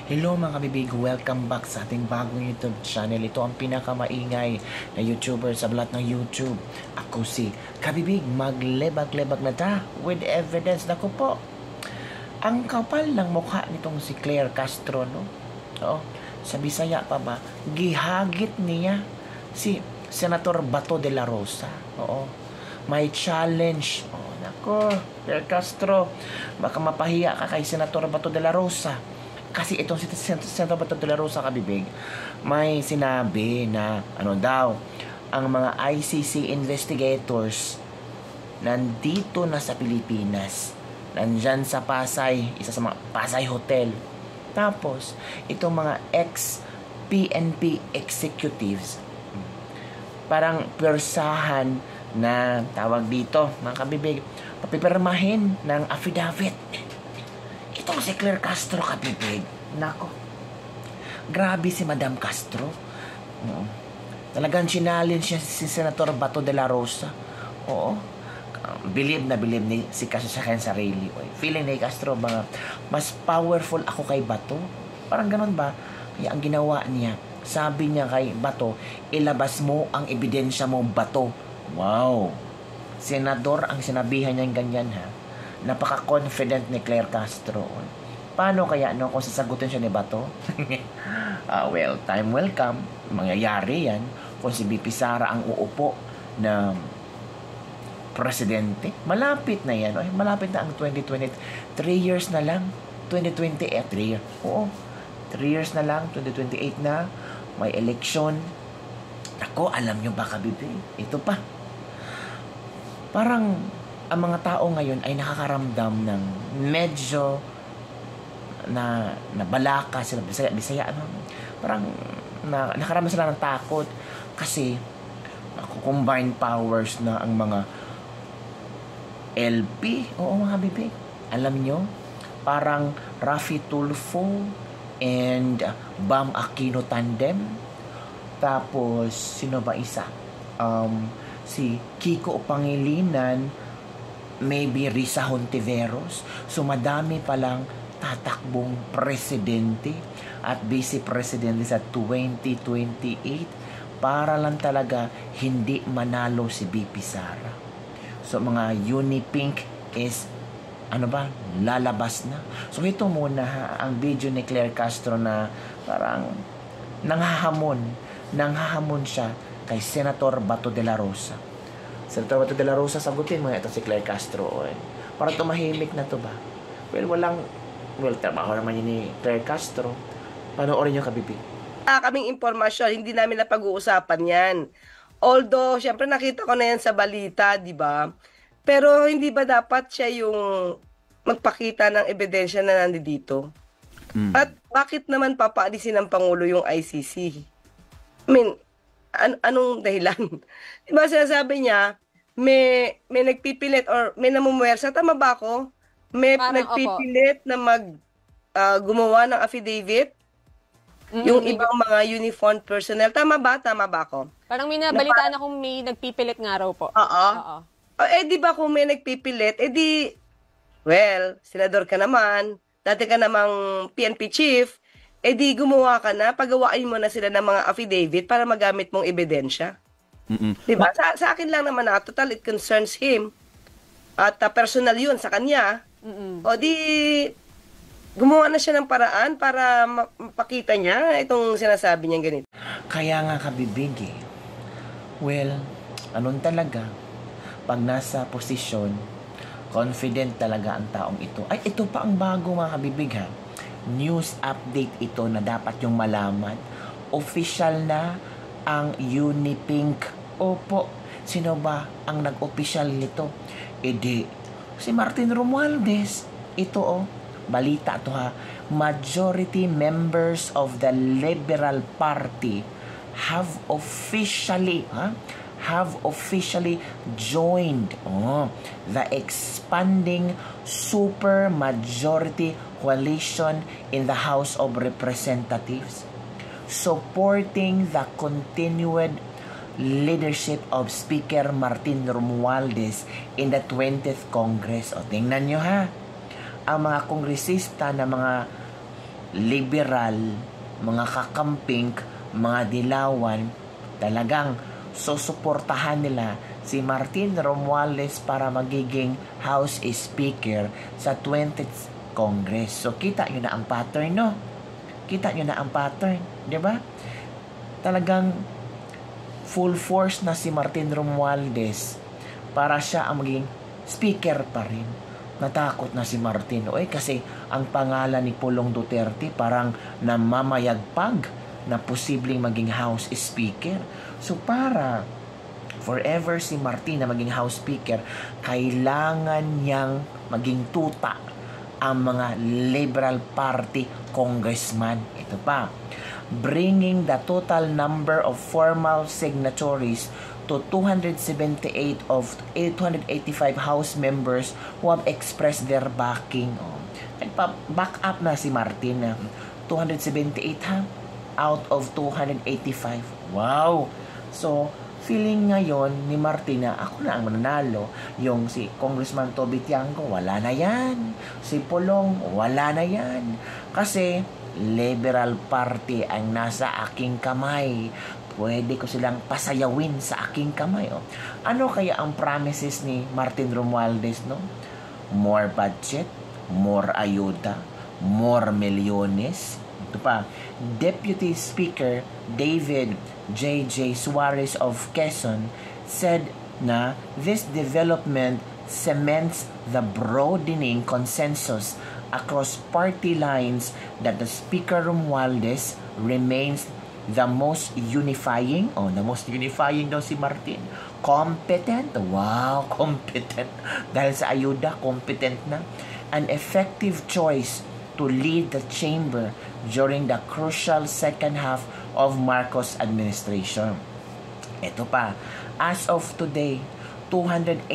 Hello mga kabibig, welcome back sa ating bagong YouTube channel. Ito ang pinakamaingay na YouTuber sa lahat ng YouTube. Ako si Kabibig, maglebag-lebag na ta with evidence na ko po. Ang kapal ng mukha nitong si Claire Castro, no? Oo, sa Bisaya pa ba? Gihagit niya si Senator Bato de la Rosa. Oo, may challenge. Oh, nako, Claire Castro, baka mapahiya ka kay Senator Bato de la Rosa. Kasi itong si Senator Bato de la Rosa, kabibig, may sinabi na ano daw, ang mga ICC investigators nandito na sa Pilipinas. Nandyan sa Pasay, isa sa mga Pasay Hotel. Tapos, itong mga ex-PNP executives, parang persahan na tawag dito, mga kabibig, papipirmahin ng affidavit. Itong si Claire Castro, kabibig. Nako. Grabe si Madam Castro. Talagang challenge siya si Senator Bato de la Rosa. Oo. Believe na believe ni si Castro sa kanyang sarili. Feeling ni Castro ba mas powerful ako kay Bato? Parang ganun ba? Kaya ang ginawa niya, sabi niya kay Bato, ilabas mo ang ebidensya mo, Bato. Wow. Senador ang sinabihan niya ganyan, ha? Napaka-confident ni Claire Castro. Paano kaya no kung sasagutin siya ni Bato? Well, time will come. Mangyayari yan kung si BP Sara ang uupo na presidente. Malapit na yan. Malapit na ang 2020. 3 years na lang. 2028. 3 years. Oo. 3 years na lang. 2028 na. May election. Ako, alam nyo ba, kabibi? Ito pa. Parang ang mga tao ngayon ay nakakaramdam ng medyo na balaka sila, Bisaya, ano? Parang nakaramdam sila ng takot kasi combined powers na ang mga LP. Oo, mga bibig. Alam nyo, parang Raffy Tulfo and Bam Aquino tandem. Tapos, sino ba isa? Si Kiko Pangilinan, maybe Risa Hontiveros. So madami palang tatakbong presidente at vice presidente sa 2028 para lang talaga hindi manalo si BP Sara. So mga Unipink is lalabas na. So ito muna ang video ni Claire Castro na parang nanghahamon siya kay Senator Bato de la Rosa. Senator Bato de la Rosa, sagutin mo ito si Claire Castro. Para tumahimik na to ba? Well, trabaho naman yun ni Claire Castro. Panoorin nyo, kabibig. Kaming impormasyon, hindi namin napag-uusapan yan. Although, syempre nakita ko na yan sa balita, di ba? Pero hindi ba dapat siya yung magpakita ng ebidensya na nandito? At bakit naman papaalisin ng Pangulo yung ICC? I mean, anong dahilan? Diba sinasabi niya, may nagpipilit or may namumuwersa, tama ba ako? May nagpipilit na gumawa ng affidavit, yung ibang mga uniformed personnel, tama ba? Tama ba ako? Parang may nabalitaan akong may nagpipilit nga raw po. Oo. Di ba kung may nagpipilit, well, senador ka naman, dati ka namang PNP chief, di gumawa ka na, pagawain mo na sila ng mga affidavit para magamit mong ebidensya. Diba? Sa akin lang naman na, total, it concerns him. At personal yun sa kanya. O di, gumawa na siya ng paraan para mapakita niya itong sinasabi niya ganito. Kaya nga, kabibig, well, anong talaga, pag nasa posisyon, confident talaga ang taong ito. Ay, ito pa ang bago, mga kabibig, ha? News update ito na dapat yung malaman. Official na ang Unipink. Opo, sino ba ang nag-official nito? Si Martin Romualdez. Ito, balita to, ha. Majority members of the Liberal Party have officially joined the expanding super majority coalition in the House of Representatives, supporting the continued leadership of Speaker Martin Romualdez in the 20th Congress. O, tingnan nyo, ha. Ang mga kongresista na mga liberal, mga kakamping, mga dilawan, talagang susuportahan nila si Martin Romualdez para magiging House Speaker sa 20th Congress. So, kita nyo na ang pattern, no? Kita nyo na ang pattern, di ba? Talagang full force na si Martin Romualdez para siya ang maging speaker pa rin. Natakot na si Martin. Kasi ang pangalan ni Pulong Duterte parang namamayagpag na posibleng maging House Speaker. So para forever si Martin na maging House Speaker, kailangan niyang maging tuta ang mga Liberal Party congressman. Ito pa, bringing the total number of formal signatories to 278 of 885 House members who have expressed their backing. Nagpa-back up na si Martin. 278 ha? Out of 285. Wow! So, feeling ngayon ni Martin na ako na ang mananalo. Yung si Congressman Toby Tiangco, wala na yan. Si Pulong, wala na yan. Kasi Liberal Party ang nasa aking kamay. Pwede ko silang pasayawin sa aking kamay. Ano kaya ang promises ni Martin Romualdez, no? More budget, more ayuda, more milyones. Ito pa, Deputy Speaker David J.J. Suarez of Quezon said na this development cements the broadening consensus across party lines that the Speaker Romualdez remains the most unifying. The most unifying daw si Martin. Competent. Wow, competent. Dahil sa ayuda, competent na. An effective choice to lead the chamber during the crucial second half of Marcos administration. Ito pa, as of today, 285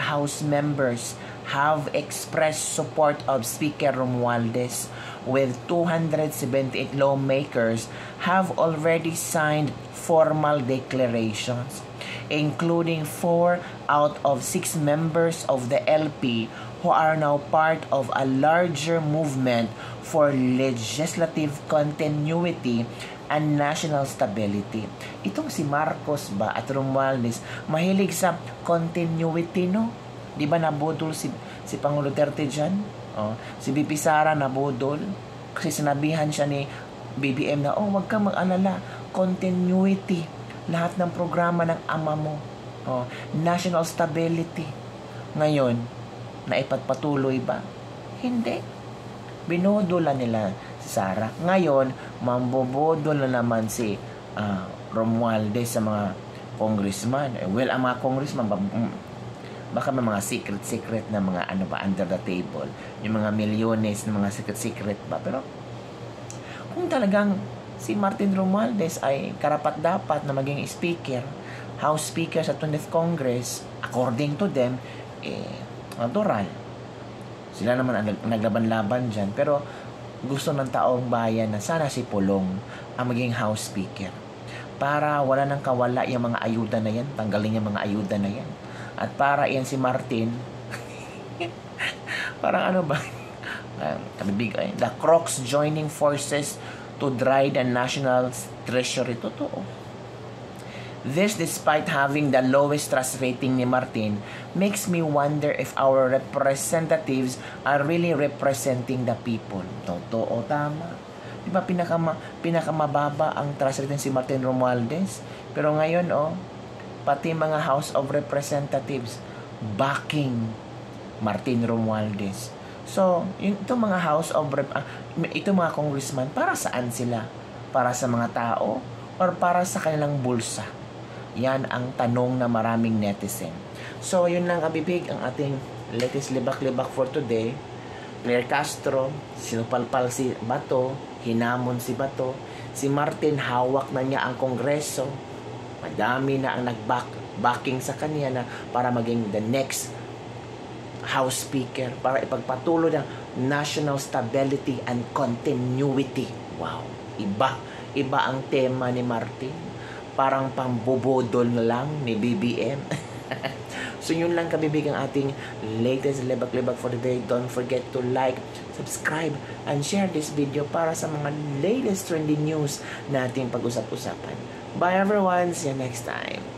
House members have expressed support of Speaker Romualdez, with 278 lawmakers have already signed formal declarations, including 4 out of 6 members of the LP who are now part of a larger movement for legislative continuity and national stability. Itong si Marcos ba at Romualdez, mahilig sa continuity, no? Di ba nabudol si Pangulo Duterte dyan? Si BP Sara nabudol kasi sinabihan siya ni BBM na, wag kang mag-alala, continuity, lahat ng programa ng ama mo, national stability. Ngayon, naipagpatuloy ba? Hindi. Binodola nila si Sara. Ngayon, mambobodol na naman si Romualdez sa mga congressman. Well, ang mga congressman, baka may mga secret na mga under the table, yung mga milyones na mga secret ba. Pero kung talagang si Martin Romualdez ay karapat-dapat na maging speaker, House Speaker sa 20th Congress, according to them, natural. Sila naman ang naglaban-laban dyan. Pero gusto ng taong bayan na sana si Pulong ang maging House Speaker para wala nang kawala yung mga ayuda na yan, tanggalin yung mga ayuda na yan. At para yan si Martin, parang ano ba? The Crocs joining forces to dry the national treasury. Totoo. This, despite having the lowest trust rating ni Martin, makes me wonder if our representatives are really representing the people. Totoo, tama. Di ba pinakamababa ang trust rating si Martin Romualdez? Pero ngayon, pati mga House of Representatives backing Martin Romualdez. So, itong mga House of itong mga congressman, para saan sila? Para sa mga tao or para sa kanilang bulsa? Yan ang tanong na maraming netizen. So, yun lang kabibig ang ating latest libak-libak for today. Claire Castro, sinupalpal si Bato, hinamon si Bato. Si Martin, hawak na niya ang Kongreso. Madami na ang nag-backing sa kanya na para maging the next House Speaker, para ipagpatuloy ng national stability and continuity. Wow, iba ang tema ni Martin. Parang pambobodol na lang ni BBM. So yun lang kabibig ang ating latest lebak-lebak for the day. Don't forget to like, subscribe, and share this video para sa mga latest trending news na ating pag-usap-usapan. Bye everyone! See you next time!